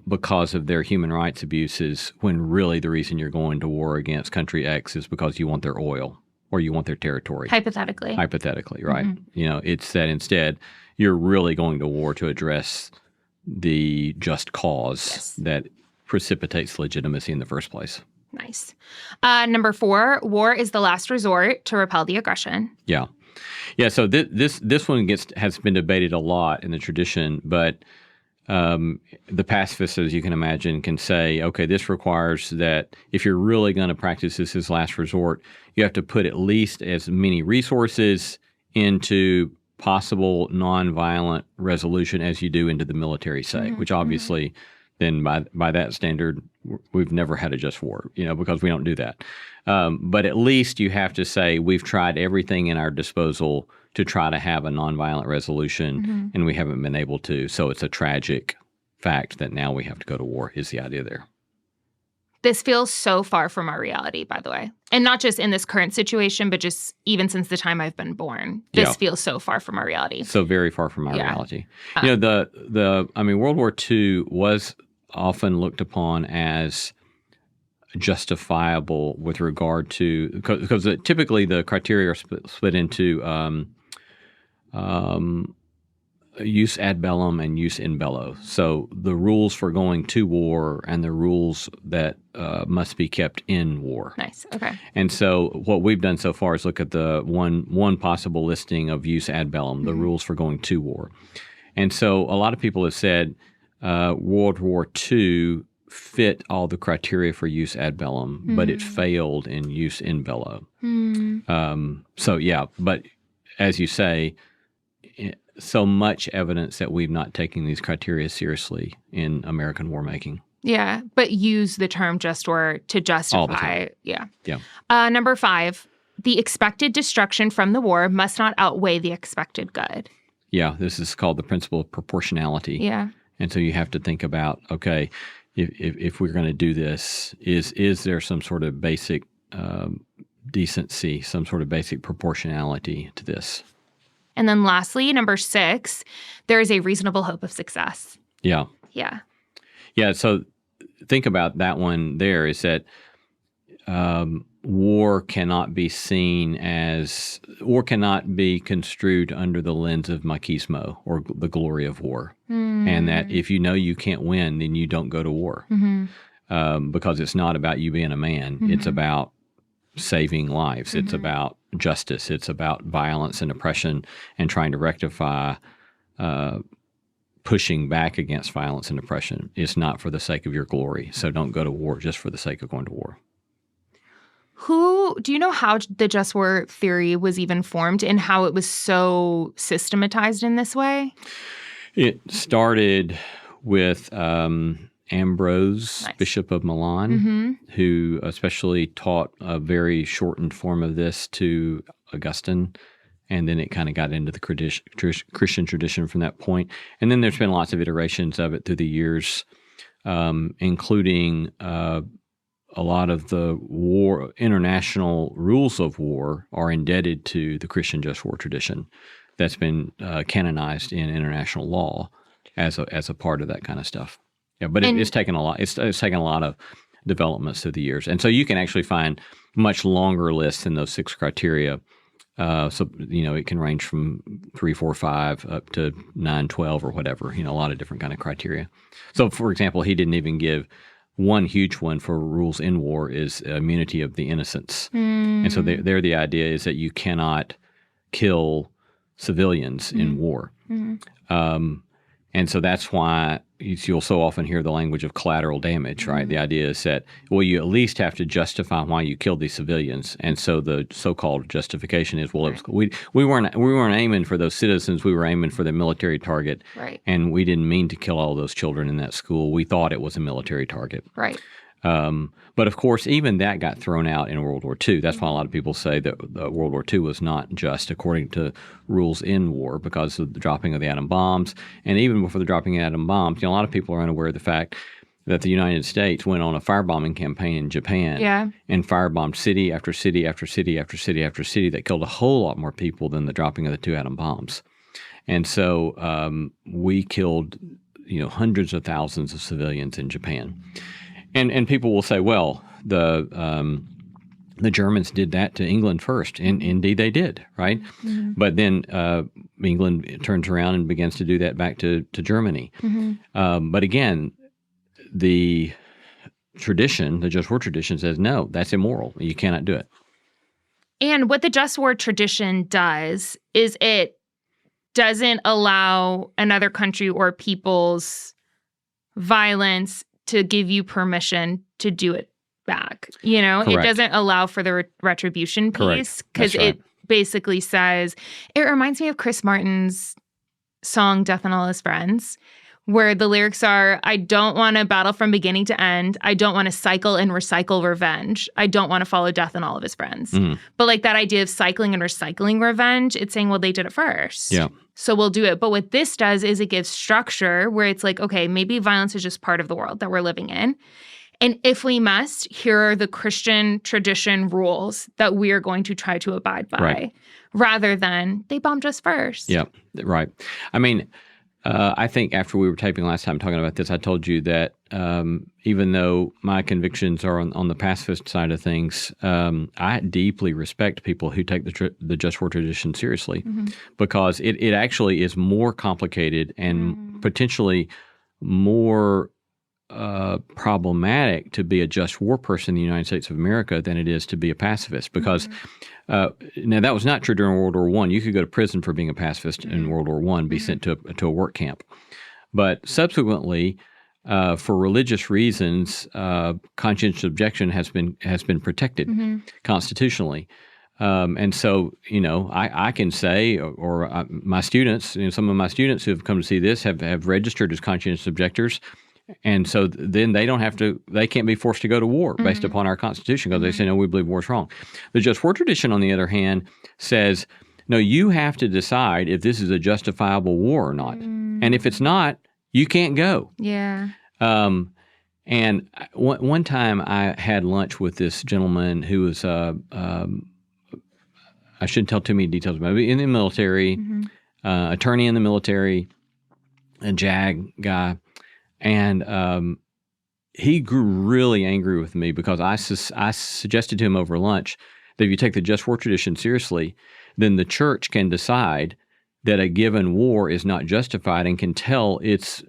because of their human rights abuses, when really the reason you're going to war against country X is because you want their oil or you want their territory. Hypothetically, right? It's that instead you're really going to war to address the just cause that precipitates legitimacy in the first place. Nice. Number 4, war is the last resort to repel the aggression. Yeah. So this one has been debated a lot in the tradition, but the pacifists, as you can imagine, can say, okay, this requires that if you're really going to practice this as last resort, you have to put at least as many resources into possible nonviolent resolution as you do into the military, say, which obviously then by that standard, we've never had a just war, because we don't do that. But at least you have to say we've tried everything in our disposal to try to have a nonviolent resolution, and we haven't been able to. So it's a tragic fact that now we have to go to war, is the idea there. This feels so far from our reality, by the way. And not just in this current situation, but just even since the time I've been born. This feels so far from our reality. So very far from our reality. World War II was often looked upon as justifiable with regard to, because typically the criteria are split into use ad bellum and use in bello. So the rules for going to war and the rules that must be kept in war. Nice. Okay. And so what we've done so far is look at the one possible listing of use ad bellum, the rules for going to war. And so a lot of people have said World War II fit all the criteria for use ad bellum, but it failed in use in bello. But as you say, so much evidence that we've not taken these criteria seriously in American war making. Yeah, but use the term just war to justify. All the time. Yeah. Number 5, the expected destruction from the war must not outweigh the expected good. Yeah, this is called the principle of proportionality. Yeah. And so you have to think about, okay, if we're going to do this, is there some sort of basic decency, some sort of basic proportionality to this? And then lastly, number 6, there is a reasonable hope of success. Yeah. So think about that one there, is that war cannot be construed under the lens of machismo or the glory of war. And that if you know you can't win, then you don't go to war. Because it's not about you being a man. It's about saving lives. It's about justice. It's about violence and oppression and trying to rectify pushing back against violence and oppression. It's not for the sake of your glory. So don't go to war just for the sake of going to war. Do you know how the just war theory was even formed and how it was so systematized in this way? It started with Ambrose, nice. Bishop of Milan, who especially taught a very shortened form of this to Augustine. And then it kind of got into the Christian tradition from that point. And then there's been lots of iterations of it through the years, including a lot of the international rules of war are indebted to the Christian just war tradition. that's been canonized in international law as a part of that kind of stuff. Yeah, but it's taken a lot. It's taken a lot of developments through the years, and so you can actually find much longer lists than those 6 criteria. So it can range from 3, 4, 5 up to 9, 12 or whatever. A lot of different kind of criteria. So, for example, he didn't even give one huge one for rules in war is immunity of the innocents, and so there the idea is that you cannot kill civilians in war. And so that's why you'll so often hear the language of collateral damage, right? The idea is that, well, you at least have to justify why you killed these civilians. And so the so-called justification is, well, we weren't aiming for those citizens. We were aiming for the military target. Right. And we didn't mean to kill all those children in that school. We thought it was a military target. Right. But of course, even that got thrown out in World War II. That's why a lot of people say that World War II was not just according to rules in war because of the dropping of the atom bombs. And even before the dropping of atom bombs, a lot of people are unaware of the fact that the United States went on a firebombing campaign in Japan and firebombed city after city after city after city after city that killed a whole lot more people than the dropping of the 2 atom bombs. And so we killed, hundreds of thousands of civilians in Japan. And people will say, well, the Germans did that to England first, and indeed they did, right? But then England turns around and begins to do that back to Germany. But again, the tradition, the just war tradition, says no, that's immoral. You cannot do it. And what the just war tradition does is it doesn't allow another country or people's violence to give you permission to do it back. It doesn't allow for the retribution piece because it basically says, it reminds me of Chris Martin's song Death and All His Friends, where the lyrics are, I don't want to battle from beginning to end. I don't want to cycle and recycle revenge. I don't want to follow death and all of his friends. But like that idea of cycling and recycling revenge, it's saying, well, they did it first. Yeah. So we'll do it. But what this does is it gives structure where it's like, okay, maybe violence is just part of the world that we're living in. And if we must, here are the Christian tradition rules that we are going to try to abide by, rather than they bombed us first. Yeah, right. I mean, I think after we were taping last time talking about this, I told you that even though my convictions are on the pacifist side of things, I deeply respect people who take the just war tradition seriously because it actually is more complicated and potentially more problematic to be a just war person in the United States of America than it is to be a pacifist because now that was not true during World War I. You could go to prison for being a pacifist in World War I, be sent to a work camp. But subsequently, for religious reasons, conscientious objection has been protected constitutionally. And so, I can say, or my students, some of my students who have come to see this have registered as conscientious objectors. And so then they can't be forced to go to war based upon our Constitution because they say, no, we believe war is wrong. The just war tradition, on the other hand, says, no, you have to decide if this is a justifiable war or not. And if it's not, you can't go. Yeah. And one time I had lunch with this gentleman who was, I shouldn't tell too many details about it, in the military, attorney in the military, a JAG guy. And he grew really angry with me because I suggested to him over lunch that if you take the just war tradition seriously, then the church can decide that a given war is not justified and can tell its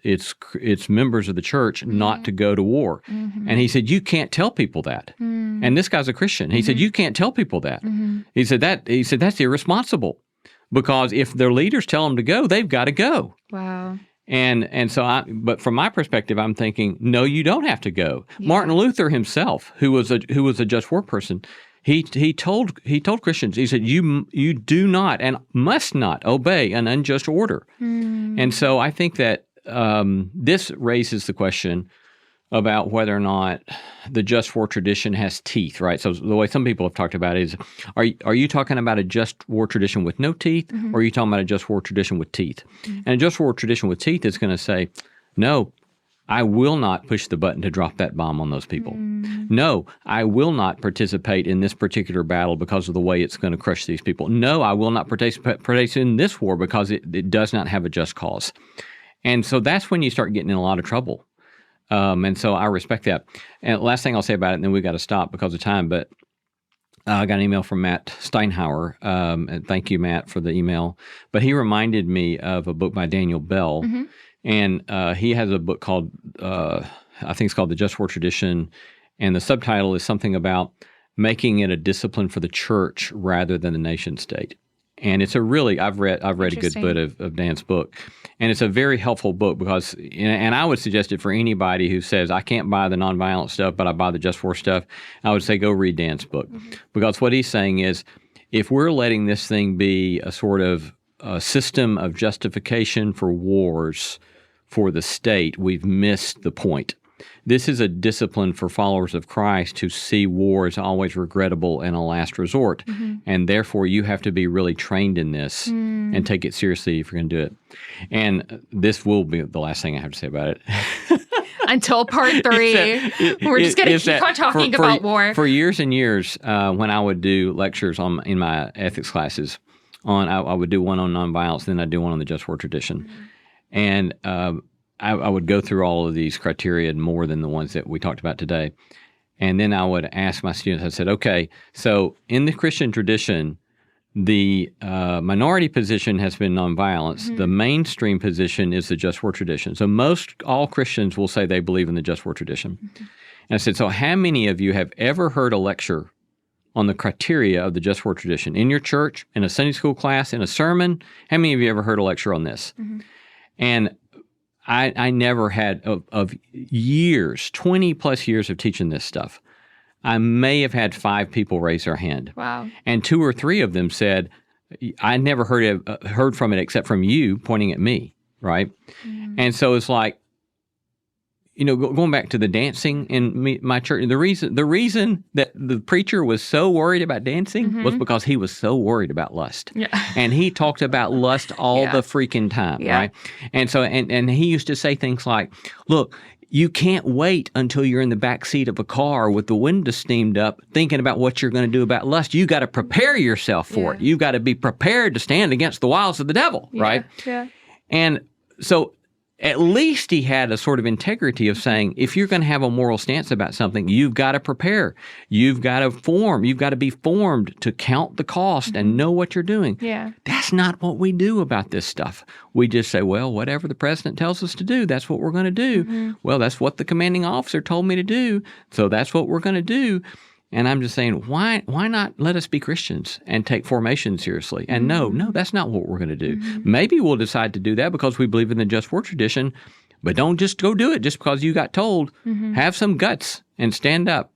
members of the church not to go to war. And he said, you can't tell people that. And this guy's a Christian. He said, you can't tell people that. He said that's irresponsible because if their leaders tell them to go, they've got to go. Wow. And so but from my perspective, I'm thinking, no, you don't have to go. Yeah. Martin Luther himself, who was a just war person, he told Christians, he said, you do not and must not obey an unjust order. And so I think that this raises the question about whether or not the just war tradition has teeth, right? So the way some people have talked about it is, are you talking about a just war tradition with no teeth, or are you talking about a just war tradition with teeth? And a just war tradition with teeth is going to say, no, I will not push the button to drop that bomb on those people. No, I will not participate in this particular battle because of the way it's going to crush these people. No, I will not participate in this war because it does not have a just cause. And so that's when you start getting in a lot of trouble. And so I respect that. And last thing I'll say about it, and then we got to stop because of time, but I got an email from Matt Steinhauer, and thank you, Matt, for the email. But he reminded me of a book by Daniel Bell, and he has a book called, I think it's called The Just War Tradition, and the subtitle is something about making it a discipline for the church rather than the nation state. And it's a really, I've read a good bit of Dan's book, and it's a very helpful book because, and I would suggest it for anybody who says, I can't buy the nonviolent stuff, but I buy the Just War stuff. I would say go read Dan's book, because what he's saying is, if we're letting this thing be a sort of a system of justification for wars for the state, we've missed the point. This is a discipline for followers of Christ who see war as always regrettable and a last resort. And therefore, you have to be really trained in this and take it seriously if you're going to do it. And this will be the last thing I have to say about it. Until part 3. We're just going to keep on talking about war. For years and years, when I would do lectures in my ethics classes, I would do one on nonviolence, then I'd do one on the Just War Tradition. And I would go through all of these criteria more than the ones that we talked about today. And then I would ask my students, I said, okay, so in the Christian tradition, the minority position has been nonviolence. The mainstream position is the Just War Tradition. So all Christians will say they believe in the Just War Tradition. And I said, so how many of you have ever heard a lecture on the criteria of the Just War Tradition? In your church, in a Sunday school class, in a sermon? How many of you ever heard a lecture on this? And I never had, of years, 20 plus years of teaching this stuff, I may have had 5 people raise their hand. Wow. And 2 or 3 of them said, I never heard from it except from you pointing at me, right? And so it's like, going back to the dancing in my church, the reason that the preacher was so worried about dancing was because he was so worried about lust. And he talked about lust all the freaking time, right? And so, and he used to say things like, look, you can't wait until you're in the back seat of a car with the window steamed up thinking about what you're going to do about lust. You got to prepare yourself for it. You've got to be prepared to stand against the wiles of the devil, right? And so at least he had a sort of integrity of saying, if you're going to have a moral stance about something, you've got to prepare. You've got to be formed to count the cost and know what you're doing. That's not what we do about this stuff. We just say, well, whatever the president tells us to do, that's what we're going to do. Well, that's what the commanding officer told me to do, so that's what we're going to do. And I'm just saying, why not let us be Christians and take formation seriously? And no, that's not what we're going to do. Maybe we'll decide to do that because we believe in the Just War Tradition, but don't just go do it just because you got told. Have some guts and stand up.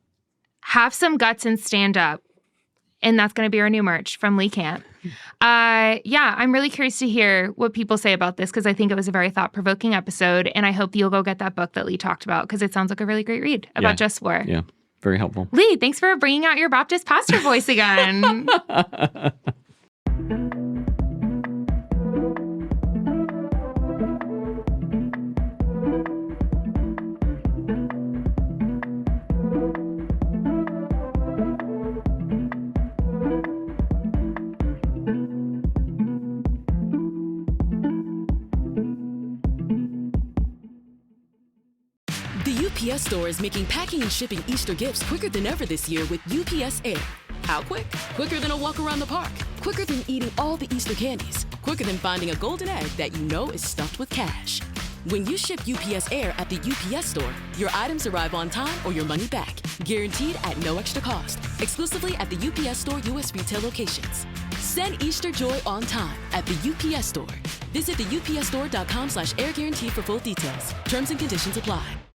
Have some guts and stand up. And that's going to be our new merch from Lee Camp. I'm really curious to hear what people say about this because I think it was a very thought-provoking episode. And I hope you'll go get that book that Lee talked about because it sounds like a really great read about Just War. Yeah. Very helpful. Lee, thanks for bringing out your Baptist pastor voice again. UPS Store is making packing and shipping Easter gifts quicker than ever this year with UPS Air. How quick? Quicker than a walk around the park. Quicker than eating all the Easter candies. Quicker than finding a golden egg that you know is stuffed with cash. When you ship UPS Air at the UPS Store, your items arrive on time or your money back. Guaranteed at no extra cost. Exclusively at the UPS Store U.S. retail locations. Send Easter joy on time at the UPS Store. Visit the upsstore.com/air guarantee for full details. Terms and conditions apply.